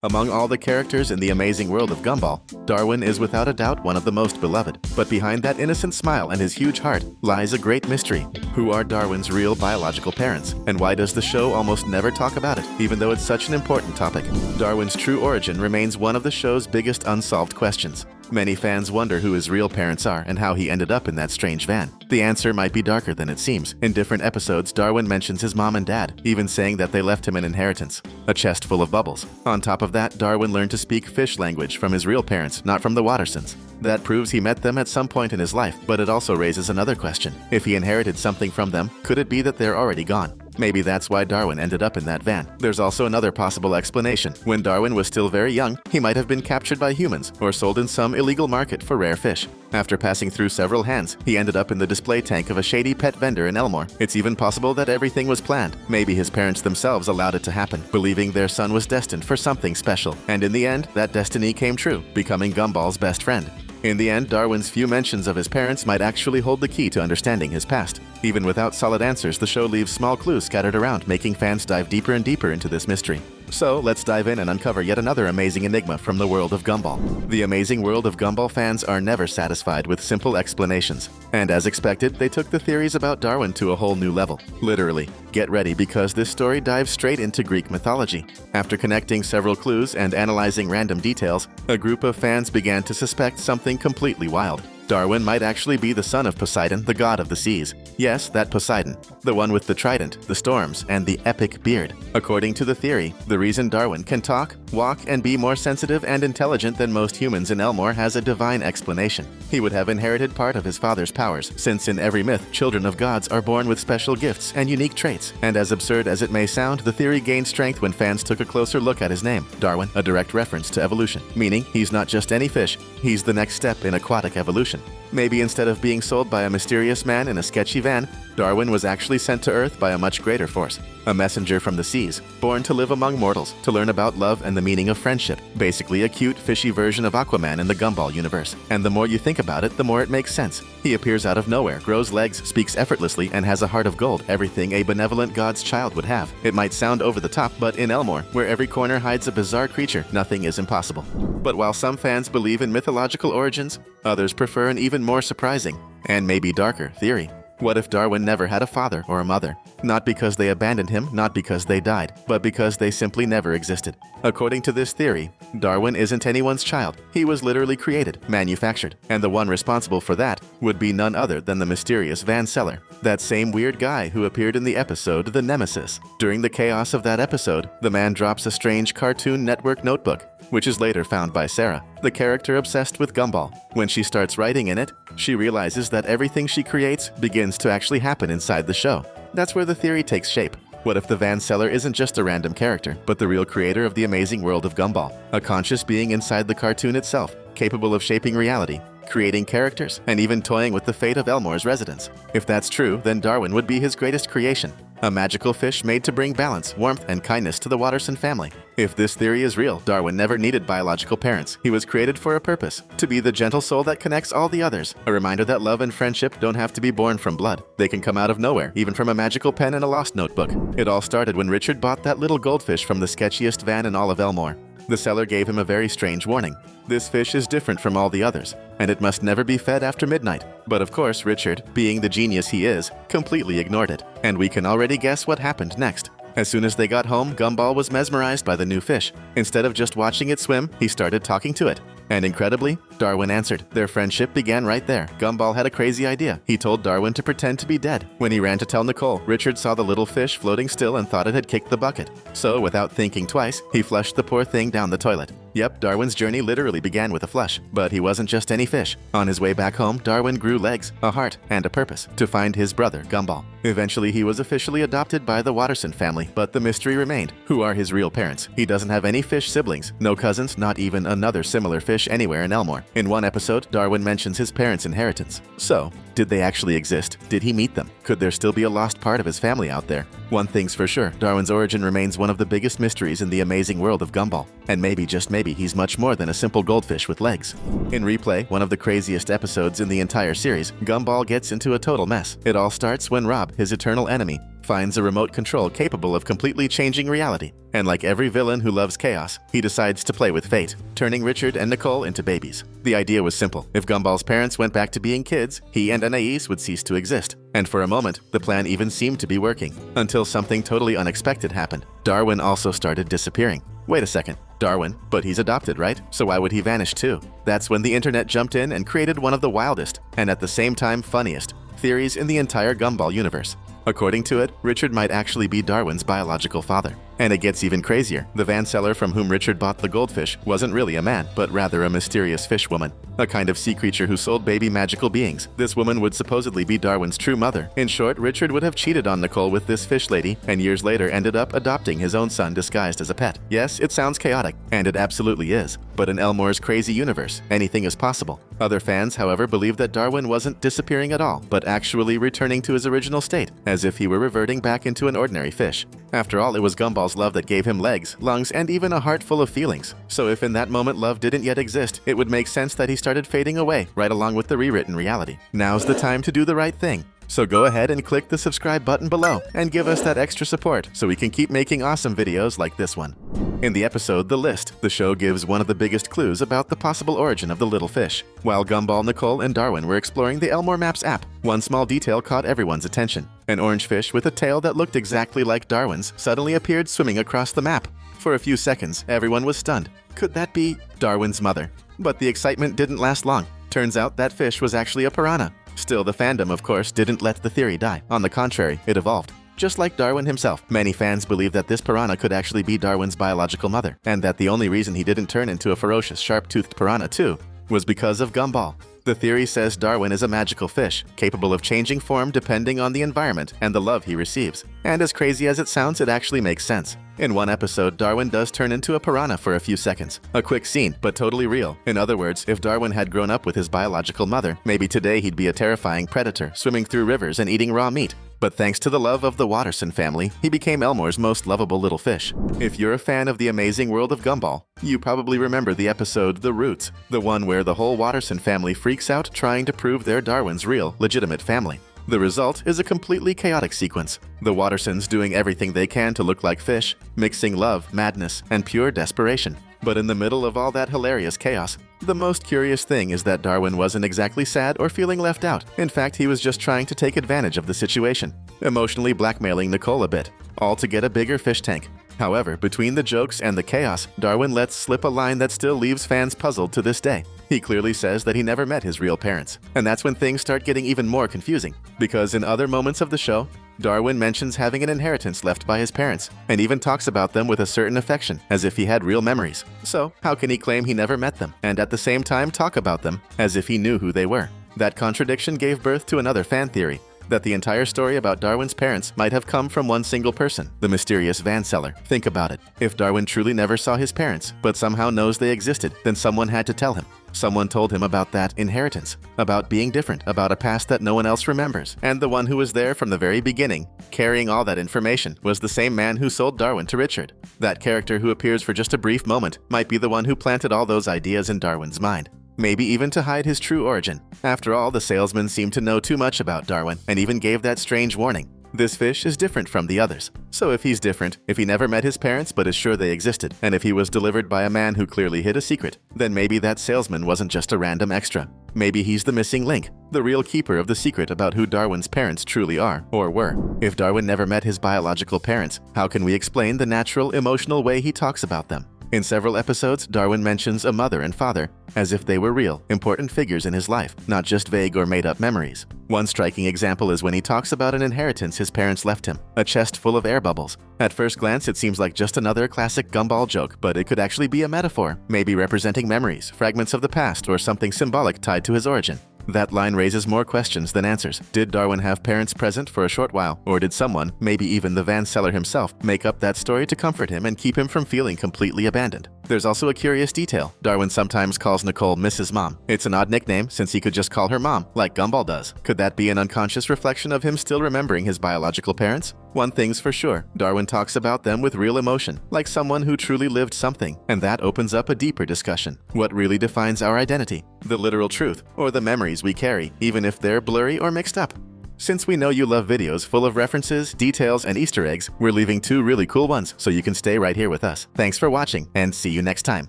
Among all the characters in the amazing world of Gumball, Darwin is without a doubt one of the most beloved. But behind that innocent smile and his huge heart lies a great mystery. Who are Darwin's real biological parents? And why does the show almost never talk about it, even though it's such an important topic? Darwin's true origin remains one of the show's biggest unsolved questions. Many fans wonder who his real parents are and how he ended up in that strange van. The answer might be darker than it seems. In different episodes, Darwin mentions his mom and dad, even saying that they left him an inheritance, a chest full of bubbles. On top of that, Darwin learned to speak fish language from his real parents, not from the Wattersons. That proves he met them at some point in his life, but it also raises another question. If he inherited something from them, could it be that they're already gone? Maybe that's why Darwin ended up in that van. There's also another possible explanation. When Darwin was still very young, he might have been captured by humans or sold in some illegal market for rare fish. After passing through several hands, he ended up in the display tank of a shady pet vendor in Elmore. It's even possible that everything was planned. Maybe his parents themselves allowed it to happen, believing their son was destined for something special. And in the end, that destiny came true, becoming Gumball's best friend. In the end, Darwin's few mentions of his parents might actually hold the key to understanding his past. Even without solid answers, the show leaves small clues scattered around, making fans dive deeper and deeper into this mystery. So, let's dive in and uncover yet another amazing enigma from the world of Gumball. The amazing world of Gumball fans are never satisfied with simple explanations. And as expected, they took the theories about Darwin to a whole new level. Literally. Get ready, because this story dives straight into Greek mythology. After connecting several clues and analyzing random details, a group of fans began to suspect something completely wild. Darwin might actually be the son of Poseidon, the god of the seas. Yes, that Poseidon. The one with the trident, the storms, and the epic beard. According to the theory, the reason Darwin can talk, walk, and be more sensitive and intelligent than most humans in Elmore has a divine explanation. He would have inherited part of his father's powers, since in every myth, children of gods are born with special gifts and unique traits. And as absurd as it may sound, the theory gained strength when fans took a closer look at his name, Darwin, a direct reference to evolution, meaning he's not just any fish, he's the next step in aquatic evolution. Maybe instead of being sold by a mysterious man in a sketchy van, Darwin was actually sent to Earth by a much greater force. A messenger from the seas, born to live among mortals, to learn about love and the meaning of friendship. Basically a cute, fishy version of Aquaman in the Gumball universe. And the more you think about it, the more it makes sense. He appears out of nowhere, grows legs, speaks effortlessly, and has a heart of gold, everything a benevolent god's child would have. It might sound over the top, but in Elmore, where every corner hides a bizarre creature, nothing is impossible. But while some fans believe in mythological origins, others prefer an even more surprising, and maybe darker, theory. What if Darwin never had a father or a mother? Not because they abandoned him, not because they died, but because they simply never existed. According to this theory, Darwin isn't anyone's child. He was literally created, manufactured, and the one responsible for that would be none other than the mysterious van seller, that same weird guy who appeared in the episode The Nemesis. During the chaos of that episode, the man drops a strange Cartoon Network notebook, which is later found by Sarah, the character obsessed with Gumball. When she starts writing in it, she realizes that everything she creates begins to actually happen inside the show. That's where the theory takes shape. What if the van seller isn't just a random character, but the real creator of the amazing world of Gumball? A conscious being inside the cartoon itself, capable of shaping reality, creating characters, and even toying with the fate of Elmore's residents. If that's true, then Darwin would be his greatest creation. A magical fish made to bring balance, warmth, and kindness to the Watterson family. If this theory is real, Darwin never needed biological parents. He was created for a purpose, to be the gentle soul that connects all the others. A reminder that love and friendship don't have to be born from blood. They can come out of nowhere, even from a magical pen in a lost notebook. It all started when Richard bought that little goldfish from the sketchiest van in all of Elmore. The seller gave him a very strange warning. This fish is different from all the others, and it must never be fed after midnight. But of course, Richard, being the genius he is, completely ignored it. And we can already guess what happened next. As soon as they got home, Gumball was mesmerized by the new fish. Instead of just watching it swim, he started talking to it. And incredibly, Darwin answered. Their friendship began right there. Gumball had a crazy idea. He told Darwin to pretend to be dead. When he ran to tell Nicole, Richard saw the little fish floating still and thought it had kicked the bucket. So, without thinking twice, he flushed the poor thing down the toilet. Yep, Darwin's journey literally began with a flush. But he wasn't just any fish. On his way back home, Darwin grew legs, a heart, and a purpose to find his brother, Gumball. Eventually, he was officially adopted by the Watterson family, but the mystery remained. Who are his real parents? He doesn't have any fish siblings, no cousins, not even another similar fish anywhere in Elmore. In one episode, Darwin mentions his parents' inheritance. So, did they actually exist? Did he meet them? Could there still be a lost part of his family out there? One thing's for sure, Darwin's origin remains one of the biggest mysteries in the amazing world of Gumball. And maybe, just maybe, he's much more than a simple goldfish with legs. In Replay, one of the craziest episodes in the entire series, Gumball gets into a total mess. It all starts when Rob, his eternal enemy, finds a remote control capable of completely changing reality. And like every villain who loves chaos, he decides to play with fate, turning Richard and Nicole into babies. The idea was simple. If Gumball's parents went back to being kids, he and Anais would cease to exist. And for a moment, the plan even seemed to be working, until something totally unexpected happened. Darwin also started disappearing. Wait a second, Darwin, but he's adopted, right? So why would he vanish too? That's when the internet jumped in and created one of the wildest, and at the same time funniest, theories in the entire Gumball universe. According to it, Richard might actually be Darwin's biological father. And it gets even crazier. The van seller from whom Richard bought the goldfish wasn't really a man, but rather a mysterious fish woman, a kind of sea creature who sold baby magical beings. This woman would supposedly be Darwin's true mother. In short, Richard would have cheated on Nicole with this fish lady, and years later ended up adopting his own son disguised as a pet. Yes, it sounds chaotic, and it absolutely is. But in Elmore's crazy universe, anything is possible. Other fans, however, believe that Darwin wasn't disappearing at all, but actually returning to his original state, as if he were reverting back into an ordinary fish. After all, it was Gumball's love that gave him legs, lungs, and even a heart full of feelings. So if in that moment love didn't yet exist, it would make sense that he started fading away, right along with the rewritten reality. Now's the time to do the right thing. So go ahead and click the subscribe button below and give us that extra support so we can keep making awesome videos like this one. In the episode The List, the show gives one of the biggest clues about the possible origin of the little fish. While Gumball, Nicole, and Darwin were exploring the Elmore Maps app, one small detail caught everyone's attention. An orange fish with a tail that looked exactly like Darwin's suddenly appeared swimming across the map. For a few seconds, everyone was stunned. Could that be Darwin's mother? But the excitement didn't last long. Turns out that fish was actually a piranha. Still, the fandom, of course, didn't let the theory die. On the contrary, it evolved. Just like Darwin himself, many fans believe that this piranha could actually be Darwin's biological mother, and that the only reason he didn't turn into a ferocious, sharp-toothed piranha too was because of Gumball. The theory says Darwin is a magical fish, capable of changing form depending on the environment and the love he receives. And as crazy as it sounds, it actually makes sense. In one episode, Darwin does turn into a piranha for a few seconds. A quick scene, but totally real. In other words, if Darwin had grown up with his biological mother, maybe today he'd be a terrifying predator, swimming through rivers and eating raw meat. But thanks to the love of the Watterson family, he became Elmore's most lovable little fish. If you're a fan of the amazing world of Gumball, you probably remember the episode The Roots, the one where the whole Watterson family freaks out trying to prove they're Darwin's real, legitimate family. The result is a completely chaotic sequence. The Wattersons doing everything they can to look like fish, mixing love, madness, and pure desperation. But in the middle of all that hilarious chaos, the most curious thing is that Darwin wasn't exactly sad or feeling left out. In fact, he was just trying to take advantage of the situation, emotionally blackmailing Nicole a bit, all to get a bigger fish tank. However, between the jokes and the chaos, Darwin lets slip a line that still leaves fans puzzled to this day. He clearly says that he never met his real parents. And that's when things start getting even more confusing, because in other moments of the show, Darwin mentions having an inheritance left by his parents, and even talks about them with a certain affection, as if he had real memories. So, how can he claim he never met them, and at the same time talk about them as if he knew who they were? That contradiction gave birth to another fan theory, that the entire story about Darwin's parents might have come from one single person, the mysterious van seller. Think about it. If Darwin truly never saw his parents, but somehow knows they existed, then someone had to tell him. Someone told him about that inheritance, about being different, about a past that no one else remembers. And the one who was there from the very beginning, carrying all that information, was the same man who sold Darwin to Richard. That character who appears for just a brief moment might be the one who planted all those ideas in Darwin's mind. Maybe even to hide his true origin. After all, the salesman seemed to know too much about Darwin, and even gave that strange warning. This fish is different from the others. So if he's different, if he never met his parents but is sure they existed, and if he was delivered by a man who clearly hid a secret, then maybe that salesman wasn't just a random extra. Maybe he's the missing link, the real keeper of the secret about who Darwin's parents truly are, or were. If Darwin never met his biological parents, how can we explain the natural, emotional way he talks about them? In several episodes, Darwin mentions a mother and father as if they were real, important figures in his life, not just vague or made-up memories. One striking example is when he talks about an inheritance his parents left him, a chest full of air bubbles. At first glance, it seems like just another classic Gumball joke, but it could actually be a metaphor, maybe representing memories, fragments of the past, or something symbolic tied to his origin. That line raises more questions than answers. Did Darwin have parents present for a short while, or did someone, maybe even the van seller himself, make up that story to comfort him and keep him from feeling completely abandoned? There's also a curious detail. Darwin sometimes calls Nicole Mrs. Mom. It's an odd nickname since he could just call her Mom, like Gumball does. Could that be an unconscious reflection of him still remembering his biological parents? One thing's for sure, Darwin talks about them with real emotion, like someone who truly lived something, and that opens up a deeper discussion. What really defines our identity? The literal truth, or the memories we carry, even if they're blurry or mixed up? Since we know you love videos full of references, details, and Easter eggs, we're leaving 2 really cool ones so you can stay right here with us. Thanks for watching, and see you next time.